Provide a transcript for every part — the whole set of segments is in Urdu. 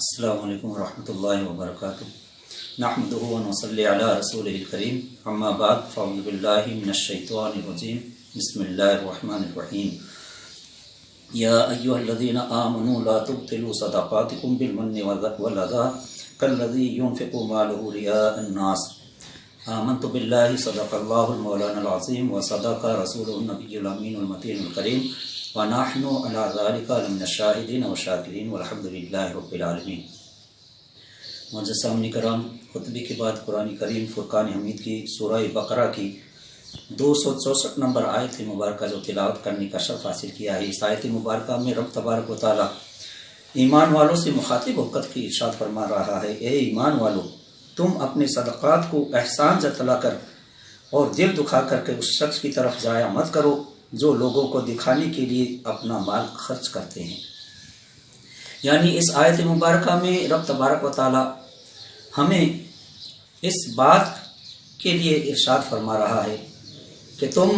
السلام علیکم ورحمۃ اللہ وبرکاتہ نحمدہ و نصلی علی رسولہ الکریم اما بعد فاعوذ باللہ من الشیطان الرجیم بسم اللہ الرحمن الرحیم یا ایہا الذین آمنوا لا تبطلوا صدقاتکم بالمن والأذى كالذی ينفق مالہ رئاء الناس آمنت باللہ صدق اللہ المولانا العظیم وصدق رسولہ النبی الامین المتین الکریم ونحن علی ذلک لمن الشاہدین والشاکرین والحمد للہ رب العالمین۔ معزز سامعین کرام، خطبے کے بعد قرآن کریم فرقان حمید کی سورہ بقرہ کی 264 نمبر آیت مبارکہ جو تلاوت کرنے کا شرف حاصل کیا ہے، اس آیت مبارکہ میں رب تبارک و تعالی ایمان والوں سے مخاطب ہو کر کے ارشاد فرما رہا ہے، اے ایمان والو، تم اپنے صدقات کو احسان جتلا کر اور دل دکھا کر کے اس شخص کی طرف ضائع مت کرو جو لوگوں کو دکھانے کے لیے اپنا مال خرچ کرتے ہیں۔ یعنی اس آیت مبارکہ میں رب تبارک و تعالی ہمیں اس بات کے لیے ارشاد فرما رہا ہے کہ تم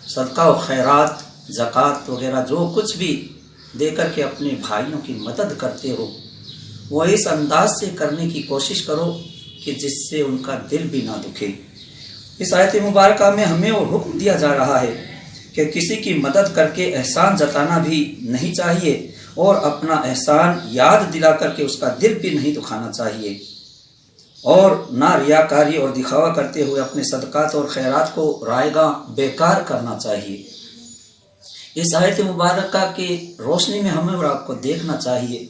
صدقہ و خیرات، زکوٰۃ وغیرہ جو کچھ بھی دے کر کے اپنے بھائیوں کی مدد کرتے ہو، وہ اس انداز سے کرنے کی کوشش کرو کہ جس سے ان کا دل بھی نہ دکھے۔ اس آیت مبارکہ میں ہمیں وہ حکم دیا جا رہا ہے کہ کسی کی مدد کر کے احسان جتانا بھی نہیں چاہیے اور اپنا احسان یاد دلا کر کے اس کا دل بھی نہیں دکھانا چاہیے، اور نہ ریاکاری اور دکھاوا کرتے ہوئے اپنے صدقات اور خیرات کو رائگاں بیکار کرنا چاہیے۔ اس آیت مبارکہ کی روشنی میں ہمیں اور آپ کو دیکھنا چاہیے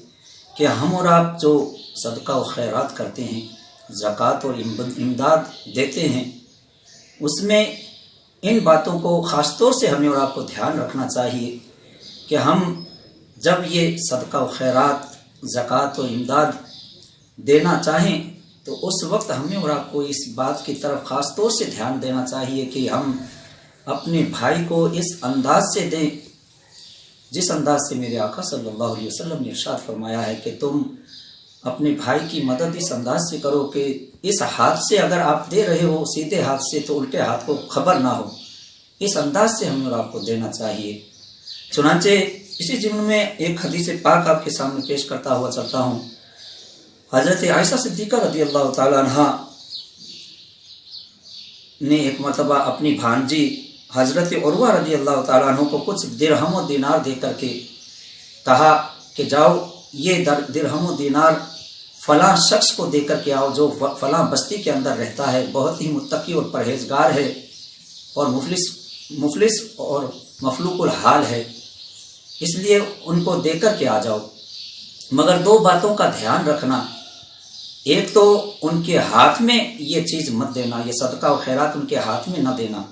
کہ ہم اور آپ جو صدقہ و خیرات کرتے ہیں، زکوٰۃ اور امداد دیتے ہیں، اس میں ان باتوں کو خاص طور سے ہمیں اور آپ کو دھیان رکھنا چاہیے کہ ہم جب یہ صدقہ و خیرات، زکوٰۃ و امداد دینا چاہیں تو اس وقت ہمیں اور آپ کو اس بات کی طرف خاص طور سے دھیان دینا چاہیے کہ ہم اپنے بھائی کو اس انداز سے دیں جس انداز سے میرے آقا صلی اللہ علیہ وسلم نے ارشاد فرمایا ہے کہ تم اپنے بھائی کی مدد اس انداز سے کرو کہ اس ہاتھ سے اگر آپ دے رہے ہو سیدھے ہاتھ سے تو الٹے ہاتھ کو خبر نہ ہو، اس انداز سے ہمیں اور آپ کو دینا چاہیے۔ چنانچہ اسی ضمن میں ایک حدیث پاک آپ کے سامنے پیش کرتا ہوا چلتا ہوں۔ حضرت عائشہ صدیقہ رضی اللہ تعالیٰ عنہ نے ایک مرتبہ اپنی بھانجی حضرت عروہ رضی اللہ تعالیٰ عنہ کو کچھ درہم و دینار دے کر کے کہا کہ جاؤ یہ درہم و دینار فلاں شخص کو دے کر کے آؤ جو فلاں بستی کے اندر رہتا ہے، بہت ہی متقی اور پرہیزگار ہے اور مفلس اور مفلوق الحال ہے، اس لیے ان کو دے کر کے آ جاؤ۔ مگر دو باتوں کا دھیان رکھنا، ایک تو ان کے ہاتھ میں یہ چیز مت دینا، یہ صدقہ و خیرات ان کے ہاتھ میں نہ دینا،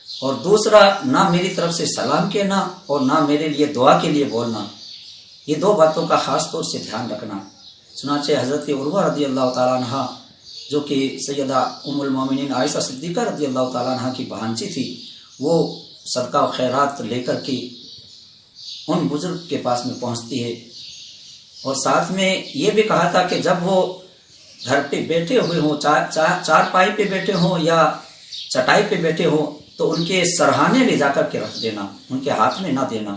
اور دوسرا نہ میری طرف سے سلام کہنا اور نہ میرے لیے دعا کے لیے بولنا، یہ دو باتوں کا خاص طور سے دھیان رکھنا۔ چنانچہ حضرت عروہ رضی اللہ تعالیٰ عنہ جو کہ سیدہ ام المومنین عائشہ صدیقہ رضی اللہ تعالیٰ عنہ کی بھانجی تھی، وہ صدقہ و خیرات لے کر کے ان بزرگ کے پاس میں پہنچتی ہے، اور ساتھ میں یہ بھی کہا تھا کہ جب وہ گھر پہ بیٹھے ہوئے ہوں، چارپائی پہ بیٹھے ہوں یا چٹائی پہ بیٹھے ہوں، تو ان کے سرہانے لے جا کر کے رکھ دینا، ان کے ہاتھ میں نہ دینا۔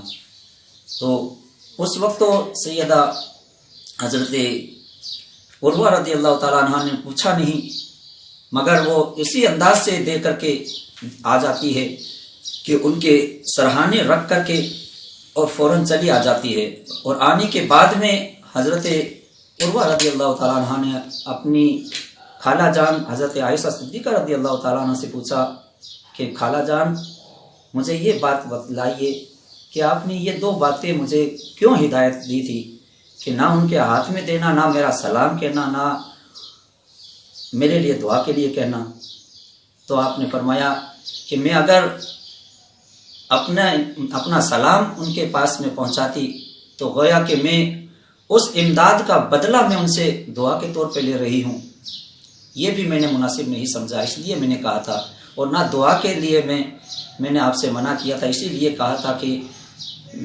تو اس وقت تو سیدہ حضرت عروہ رضی اللہ تعالیٰ عنہ نے پوچھا نہیں، مگر وہ اسی انداز سے دے کر کے آ جاتی ہے کہ ان کے سرہانے رکھ کر کے اور فوراً چلی آ جاتی ہے، اور آنے کے بعد میں حضرت عروہ رضی اللہ تعالیٰ عنہ نے اپنی خالہ جان حضرت عائشہ صدیقہ رضی اللہ تعالیٰ عنہ سے پوچھا کہ خالہ جان، مجھے یہ بات بتلائیے کہ آپ نے یہ دو باتیں مجھے کیوں ہدایت دی تھی کہ نہ ان کے ہاتھ میں دینا، نہ میرا سلام کہنا، نہ میرے لیے دعا کے لیے کہنا۔ تو آپ نے فرمایا کہ میں اگر اپنا سلام ان کے پاس میں پہنچاتی تو گویا کہ میں اس امداد کا بدلہ میں ان سے دعا کے طور پہ لے رہی ہوں، یہ بھی میں نے مناسب نہیں سمجھا، اس لیے میں نے کہا تھا، اور نہ دعا کے لیے میں نے آپ سے منع کیا تھا، اسی لیے کہا تھا کہ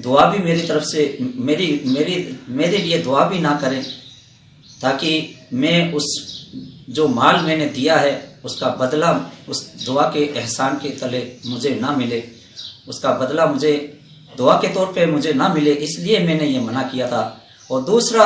دعا بھی میری طرف سے میرے لیے دعا بھی نہ کریں، تاکہ میں اس جو مال میں نے دیا ہے اس کا بدلہ اس دعا کے احسان کے تلے مجھے نہ ملے، اس کا بدلہ مجھے دعا کے طور پہ مجھے نہ ملے، اس لیے میں نے یہ منع کیا تھا۔ اور دوسرا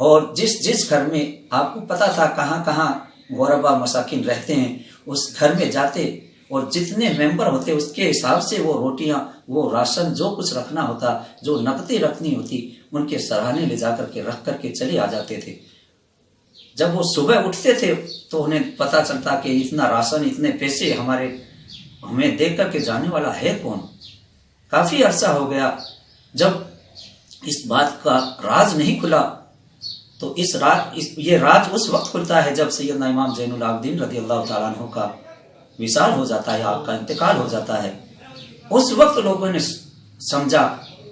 اور جس گھر میں آپ کو پتا تھا کہاں کہاں غربا مساکین رہتے ہیں اس گھر میں جاتے اور جتنے ممبر ہوتے اس کے حساب سے وہ روٹیاں، وہ راشن، جو کچھ رکھنا ہوتا، جو نقدی رکھنی ہوتی، ان کے سراہنے لے جا کر کے رکھ کر کے چلے آ جاتے تھے۔ جب وہ صبح اٹھتے تھے تو انہیں پتا چلتا کہ اتنا راشن، اتنے پیسے ہمیں دیکھ کر کے جانے والا ہے کون۔ کافی عرصہ ہو گیا جب اس بات کا راز نہیں کھلا، تو یہ راز اس وقت کھلتا ہے جب سیدنا امام زین العابدین رضی اللہ تعالیٰ عنہ کا وصال ہو جاتا ہے، آپ کا انتقال ہو جاتا ہے۔ اس وقت لوگوں نے سمجھا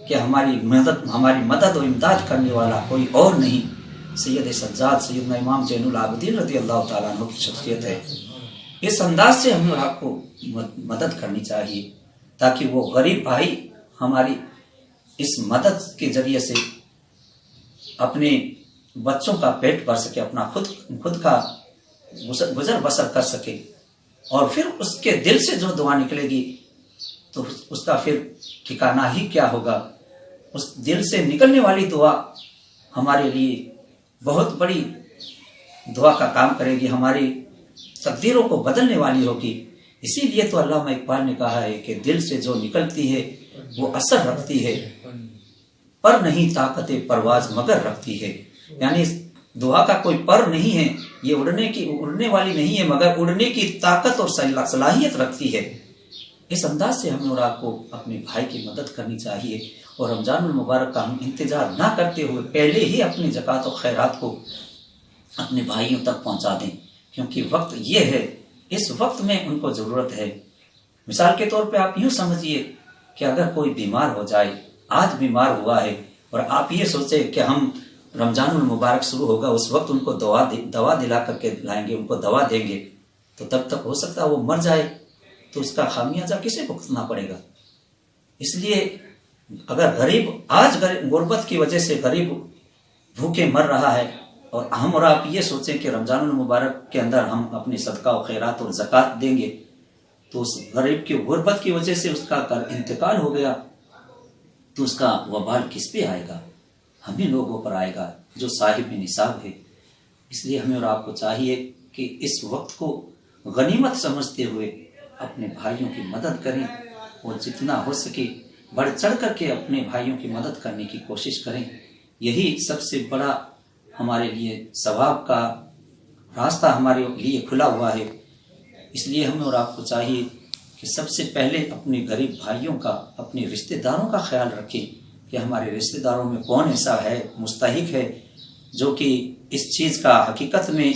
کہ ہماری مدد و امداد کرنے والا کوئی اور نہیں، سید سجاد سیدنا امام زین العابدین رضی اللہ تعالیٰ عنہ کی شخصیت ہے۔ اس انداز سے ہمیں اور آپ کو مدد کرنی چاہیے تاکہ وہ غریب بھائی ہماری اس مدد کے ذریعے سے اپنے بچوں کا پیٹ بھر سکے، اپنا خود کا گزر بسر کر سکے، اور پھر اس کے دل سے جو دعا نکلے گی تو اس کا پھر ٹھکانہ ہی کیا ہوگا۔ اس دل سے نکلنے والی دعا ہمارے لیے بہت بڑی دعا کا کام کرے گی، ہماری تقدیروں کو بدلنے والی ہوگی۔ اسی لیے تو علامہ اقبال نے کہا ہے کہ دل سے جو نکلتی ہے وہ اثر رکھتی ہے، پر نہیں طاقت پرواز مگر رکھتی ہے۔ یعنی دعا کا کوئی پر نہیں ہے، یہ اڑنے والی نہیں ہے، مگر اڑنے کی طاقت اور صلاحیت رکھتی ہے۔ اس انداز سے ہمیں اور آپ کو اپنے بھائی کی مدد کرنی چاہیے، اور رمضان المبارک کا ہم انتظار نہ کرتے ہوئے پہلے ہی اپنی زکوٰۃ و خیرات کو اپنے بھائیوں تک پہنچا دیں، کیونکہ وقت یہ ہے، اس وقت میں ان کو ضرورت ہے۔ مثال کے طور پہ آپ یوں سمجھیے کہ اگر کوئی بیمار ہو جائے، آج بیمار ہوا ہے، اور آپ یہ سوچیں کہ ہم رمضان المبارک شروع ہوگا اس وقت ان کو دوا دلا کر کے لائیں گے، ان کو دوا دیں گے، تو تب تک ہو سکتا ہے وہ مر جائے، تو اس کا خمیازہ کسے بھگتنا پڑے گا۔ اس لیے اگر غریب آج غربت کی وجہ سے غریب بھوکے مر رہا ہے، اور ہم اور آپ یہ سوچیں کہ رمضان المبارک کے اندر ہم اپنی صدقہ و خیرات اور زکوٰۃ دیں گے، تو اس غریب کی غربت کی وجہ سے اس کا انتقال ہو گیا، تو اس کا وبال کس پہ آئے گا؟ ہمیں لوگوں پر آئے گا جو صاحب نصاب ہے۔ اس لیے ہمیں اور آپ کو چاہیے کہ اس وقت کو غنیمت سمجھتے ہوئے اپنے بھائیوں کی مدد کریں، اور جتنا ہو سکے بڑھ چڑھ کر کے اپنے بھائیوں کی مدد کرنے کی کوشش کریں۔ یہی سب سے بڑا ہمارے لیے ثواب کا راستہ ہمارے لیے کھلا ہوا ہے۔ اس لیے ہمیں اور آپ کو چاہیے کہ سب سے پہلے اپنے غریب بھائیوں کا، اپنے رشتہ داروں کا خیال رکھیں کہ ہمارے رشتہ داروں میں کون ایسا ہے، مستحق ہے، جو کہ اس چیز کا حقیقت میں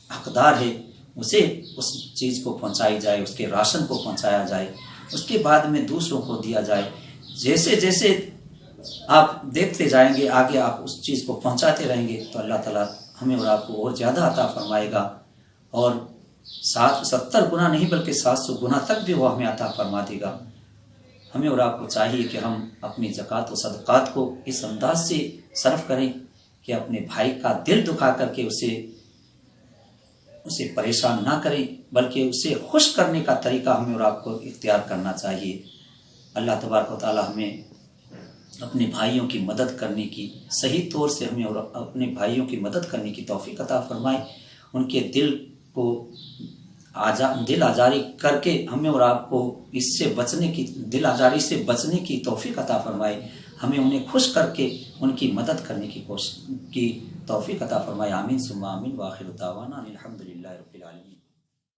حقدار ہے، اسے اس چیز کو پہنچائی جائے، اس کے راشن کو پہنچایا جائے، اس کے بعد میں دوسروں کو دیا جائے۔ جیسے جیسے آپ دیکھتے جائیں گے، آگے آپ اس چیز کو پہنچاتے رہیں گے، تو اللہ تعالیٰ ہمیں اور آپ کو اور زیادہ عطا فرمائے گا، اور 70 گنا نہیں بلکہ 700 گنا تک بھی وہ ہمیں عطا فرما دے گا۔ ہمیں اور آپ کو چاہیے کہ ہم اپنی زکوٰۃ و صدقات کو اس انداز سے صرف کریں کہ اپنے بھائی کا دل دکھا کر کے اسے پریشان نہ کریں، بلکہ اسے خوش کرنے کا طریقہ ہمیں اور آپ کو اختیار کرنا چاہیے۔ اللہ تبارک و تعالی ہمیں اپنے بھائیوں کی مدد کرنے کی، صحیح طور سے ہمیں اور اپنے بھائیوں کی مدد کرنے کی توفیق عطا فرمائے، ان کے دل آزاری کر کے ہمیں اور آپ کو اس سے دل آزاری سے بچنے کی توفیق عطا فرمائے، ہمیں انہیں خوش کر کے ان کی مدد کرنے کی توفیق عطا فرمائے۔ آمین ثم آمین، وآخر دعوانا الحمدللہ رب العالمین۔